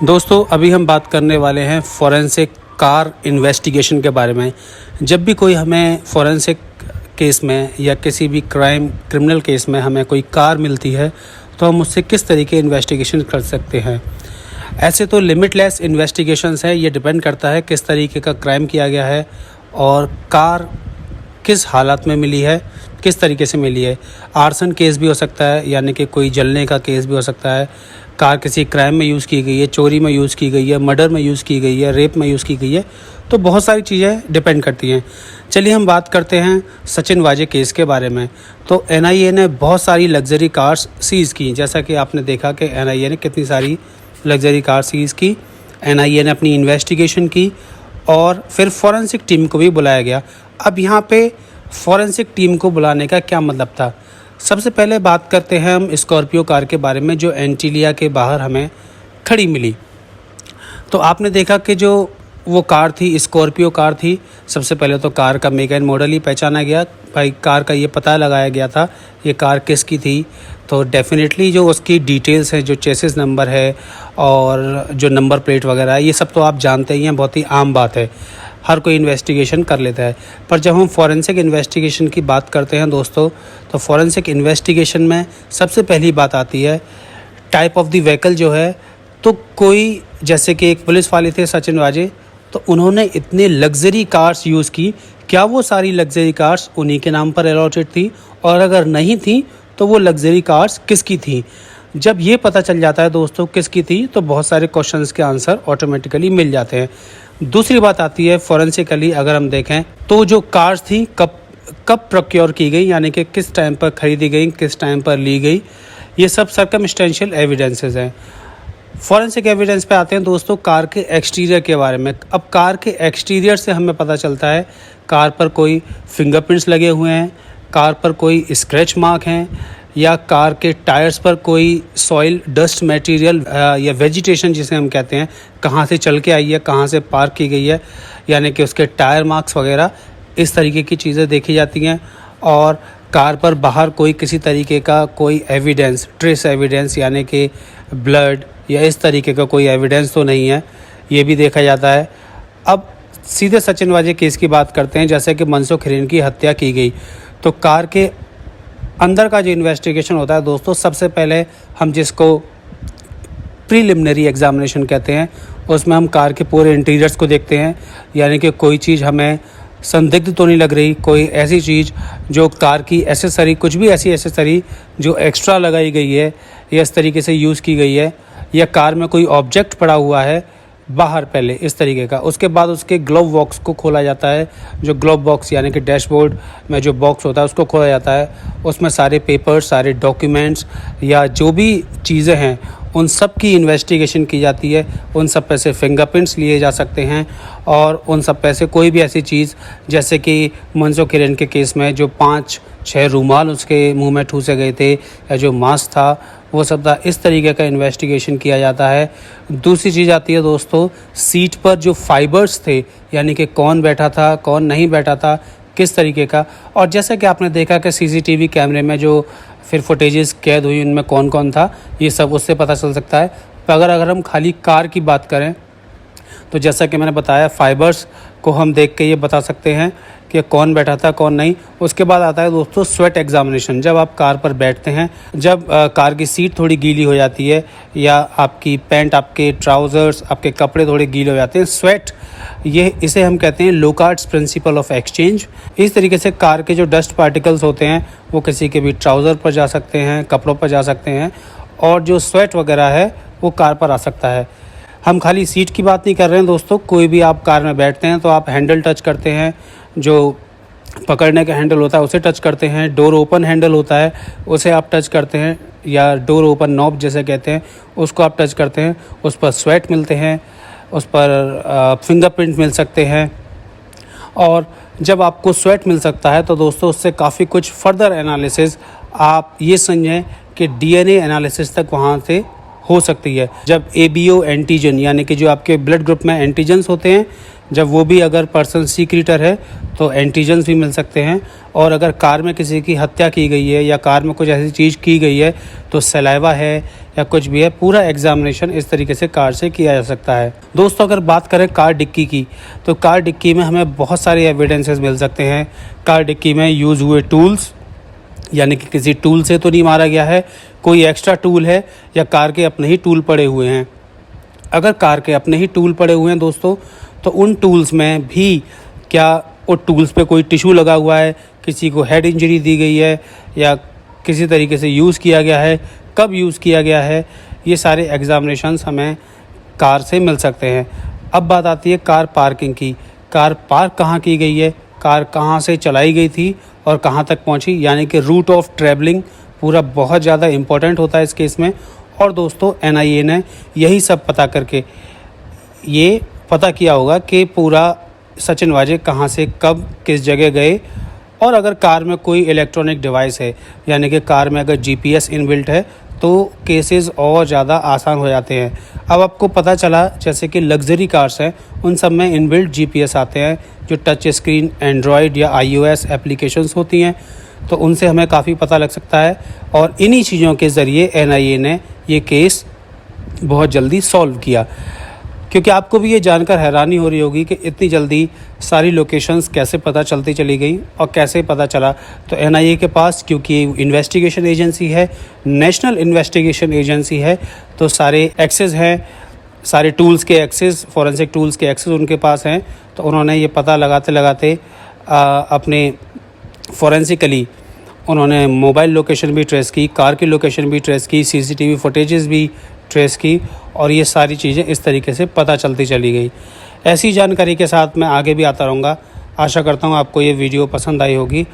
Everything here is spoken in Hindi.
दोस्तों अभी हम बात करने वाले हैं फॉरेंसिक कार इन्वेस्टिगेशन के बारे में। जब भी कोई हमें फॉरेंसिक केस में या किसी भी क्रिमिनल केस में हमें कोई कार मिलती है तो हम उससे किस तरीके इन्वेस्टिगेशन कर सकते हैं। ऐसे तो लिमिटलेस इन्वेस्टिगेशंस है, ये डिपेंड करता है किस तरीके का क्राइम किया गया है और कार किस हालत में मिली है, किस तरीके से मिली है। आर्सन केस भी हो सकता है, यानी कि कोई जलने का केस भी हो सकता है। कार किसी क्राइम में यूज़ की गई है, चोरी में यूज़ की गई है, मर्डर में यूज़ की गई है, रेप में यूज़ की गई है। तो बहुत सारी चीज़ें डिपेंड करती हैं। चलिए हम बात करते हैं सचिन वाजे केस के बारे में। तो एनआईए ने बहुत सारी लग्जरी कार्स सीज़ की, जैसा कि आपने देखा कि एनआईए ने कितनी सारी लग्जरी कार सीज़ की। एनआईए ने अपनी इन्वेस्टिगेशन की और फिर फॉरेंसिक टीम को भी बुलाया गया। अब यहाँ पे फॉरेंसिक टीम को बुलाने का क्या मतलब था। सबसे पहले बात करते हैं हम स्कॉर्पियो कार के बारे में, जो एंटीलिया के बाहर हमें खड़ी मिली। तो आपने देखा कि जो वो कार थी, स्कॉर्पियो कार थी। सबसे पहले तो कार का मेक एंड मॉडल ही पहचाना गया, भाई कार का ये पता लगाया गया था ये कार किसकी थी। तो डेफिनेटली जो उसकी डिटेल्स हैं, जो चेसिस नंबर है और जो नंबर प्लेट वगैरह है, ये सब तो आप जानते ही हैं, बहुत ही आम बात है, हर कोई इन्वेस्टिगेशन कर लेता है। पर जब हम फॉरेंसिक इन्वेस्टिगेशन की बात करते हैं दोस्तों, तो फॉरेंसिक इन्वेस्टिगेशन में सबसे पहली बात आती है टाइप ऑफ द व्हीकल जो है। तो कोई, जैसे कि एक पुलिस वाले थे सचिन वाजे, तो उन्होंने इतने लग्जरी कार्स यूज़ की। क्या वो सारी लग्जरी कार्स उन्हीं के नाम पर अलॉटेड थी, और अगर नहीं थी तो वो लग्जरी कार्स किसकी थी। जब ये पता चल जाता है दोस्तों किसकी थी, तो बहुत सारे क्वेश्चंस के आंसर ऑटोमेटिकली मिल जाते हैं। दूसरी बात आती है फॉरेंसिकली अगर हम देखें तो जो कार्स थी कब प्रोक्योर की गई, यानी कि किस टाइम पर ख़रीदी गई, किस टाइम पर ली गई, ये सब सर्कमस्टेंशियल एविडेंसेस हैं। फॉरेंसिक एविडेंस पे आते हैं दोस्तों कार के एक्सटीरियर के बारे में। अब कार के एक्सटीरियर से हमें पता चलता है कार पर कोई फिंगरप्रिंट्स लगे हुए हैं, कार पर कोई स्क्रैच मार्क हैं, या कार के टायर्स पर कोई सॉइल, डस्ट मटेरियल या वेजिटेशन जिसे हम कहते हैं, कहाँ से चल के आई है, कहाँ से पार्क की गई है, यानी कि उसके टायर मार्क्स वगैरह, इस तरीके की चीज़ें देखी जाती हैं। और कार पर बाहर कोई किसी तरीके का कोई एविडेंस, ट्रेस एविडेंस, यानी कि ब्लड या इस तरीके का कोई एविडेंस तो नहीं है, ये भी देखा जाता है। अब सीधे सचिन वाजे केस की बात करते हैं। जैसे कि मनसुख हिरेन की हत्या की गई, तो कार के अंदर का जो इन्वेस्टिगेशन होता है दोस्तों, सबसे पहले हम जिसको प्रीलिमिनरी एग्जामिनेशन कहते हैं, उसमें हम कार के पूरे इंटीरियर्स को देखते हैं, यानी कि कोई चीज़ हमें संदिग्ध तो नहीं लग रही, कोई ऐसी चीज़ जो कार की एसेसरी, कुछ भी ऐसी एसेसरी जो एक्स्ट्रा लगाई गई है या इस तरीके से यूज़ की गई है, या कार में कोई ऑब्जेक्ट पड़ा हुआ है बाहर पहले इस तरीके का। उसके बाद उसके ग्लोव बॉक्स को खोला जाता है। जो ग्लोव बॉक्स यानी कि डैशबोर्ड में जो बॉक्स होता है उसको खोला जाता है। उसमें सारे पेपर्स, सारे डॉक्यूमेंट्स या जो भी चीज़ें हैं उन सब की इन्वेस्टिगेशन की जाती है। उन सब पे से फिंगरप्रिंट्स लिए जा सकते हैं और उन सब पे से कोई भी ऐसी चीज़, जैसे कि मनसुख हिरेन के केस में जो 5-6 रूमाल उसके मुंह में ठूसे गए थे, या जो मास्क था वो सब था, इस तरीके का इन्वेस्टिगेशन किया जाता है। दूसरी चीज़ आती है दोस्तों, सीट पर जो फाइबर्स थे, यानी कि कौन बैठा था, कौन नहीं बैठा था, किस तरीके का। और जैसा कि आपने देखा कि सीसीटीवी कैमरे में जो फिर फुटेजेस कैद हुई उनमें कौन कौन था, ये सब उससे पता चल सकता है। पर अगर हम खाली कार की बात करें तो जैसा कि मैंने बताया, फाइबर्स को हम देख के ये बता सकते हैं कि कौन बैठा था, कौन नहीं। उसके बाद आता है दोस्तों स्वेट एग्जामिनेशन। जब आप कार पर बैठते हैं, जब कार की सीट थोड़ी गीली हो जाती है, या आपकी पैंट, आपके ट्राउज़र्स, आपके कपड़े थोड़े गीले हो जाते हैं, स्वेट, इसे हम कहते हैं लोकार्ट्स प्रिंसिपल ऑफ एक्सचेंज। इस तरीके से कार के जो डस्ट पार्टिकल्स होते हैं वो किसी के भी ट्राउज़र पर जा सकते हैं, कपड़ों पर जा सकते हैं, और जो स्वेट वगैरह है वो कार पर आ सकता है। हम खाली सीट की बात नहीं कर रहे हैं दोस्तों, कोई भी आप कार में बैठते हैं तो आप हैंडल टच करते हैं, जो पकड़ने का हैंडल होता है उसे टच करते हैं, डोर ओपन हैंडल होता है उसे आप टच करते हैं, या डोर ओपन नॉब जैसे कहते हैं उसको आप टच करते हैं। उस पर स्वेट मिलते हैं, उस पर फिंगरप्रिंट मिल सकते हैं। और जब आपको स्वेट मिल सकता है तो दोस्तों उससे काफ़ी कुछ फर्दर एनालिसिस, आप ये समझें कि डीएनए एनालिसिस तक वहाँ से हो सकती है। जब ABO एंटीजन यानी कि जो आपके ब्लड ग्रुप में एंटीजन्स होते हैं, जब वो भी अगर पर्सन सीक्रेटर है तो एंटीजन्स भी मिल सकते हैं। और अगर कार में किसी की हत्या की गई है या कार में कुछ ऐसी चीज़ की गई है तो सलाइवा है या कुछ भी है, पूरा एग्जामिनेशन इस तरीके से कार से किया जा सकता है। दोस्तों, अगर बात करें कार डिक्की की, तो कार डिक्की में हमें बहुत सारे एविडेंसेस मिल सकते हैं। कार डिक्की में यूज़ हुए टूल्स, यानी कि किसी टूल से तो नहीं मारा गया है, कोई एक्स्ट्रा टूल है या कार के अपने ही टूल पड़े हुए हैं। अगर कार के अपने ही टूल पड़े हुए हैं दोस्तों, तो उन टूल्स में भी क्या वो टूल्स पे कोई टिश्यू लगा हुआ है, किसी को हेड इंजरी दी गई है या किसी तरीके से यूज़ किया गया है, कब यूज़ किया गया है, ये सारे एग्जामिनेशंस हमें कार से मिल सकते हैं। अब बात आती है कार पार्किंग की। कार पार्क कहाँ की गई है, कार कहाँ से चलाई गई थी और कहाँ तक पहुँची, यानी कि रूट ऑफ ट्रैवलिंग पूरा बहुत ज़्यादा इम्पोर्टेंट होता है इस केस में। और दोस्तों, NIA ने यही सब पता करके ये पता किया होगा कि पूरा सचिन वाजे कहाँ से कब किस जगह गए। और अगर कार में कोई इलेक्ट्रॉनिक डिवाइस है, यानी कि कार में अगर GPS इनबिल्ट है, तो केसेस और ज़्यादा आसान हो जाते हैं। अब आपको पता चला जैसे कि लग्जरी कार्स हैं, उन सब में इनबिल्ट GPS आते हैं, जो टच स्क्रीन एंड्रॉयड या iOS एप्लीकेशंस होती हैं, तो उनसे हमें काफ़ी पता लग सकता है। और इन्हीं चीज़ों के ज़रिए NIA ने ये केस बहुत जल्दी सॉल्व किया। क्योंकि आपको भी ये जानकर हैरानी हो रही होगी कि इतनी जल्दी सारी लोकेशंस कैसे पता चलती चली गई और कैसे पता चला। तो NIA के पास, क्योंकि इन्वेस्टिगेशन एजेंसी है, नेशनल इन्वेस्टिगेशन एजेंसी है, तो सारे एक्सेस हैं, सारे टूल्स के एक्सेस, फॉरेंसिक टूल्स के एक्सेस उनके पास हैं। तो उन्होंने ये पता लगाते लगाते अपने फॉरेंसिकली उन्होंने मोबाइल लोकेशन भी ट्रेस की, कार की लोकेशन भी ट्रेस की, CCTV फुटेजेस भी ट्रेस की, और ये सारी चीज़ें इस तरीके से पता चलती चली गई। ऐसी जानकारी के साथ मैं आगे भी आता रहूँगा। आशा करता हूँ आपको ये वीडियो पसंद आई होगी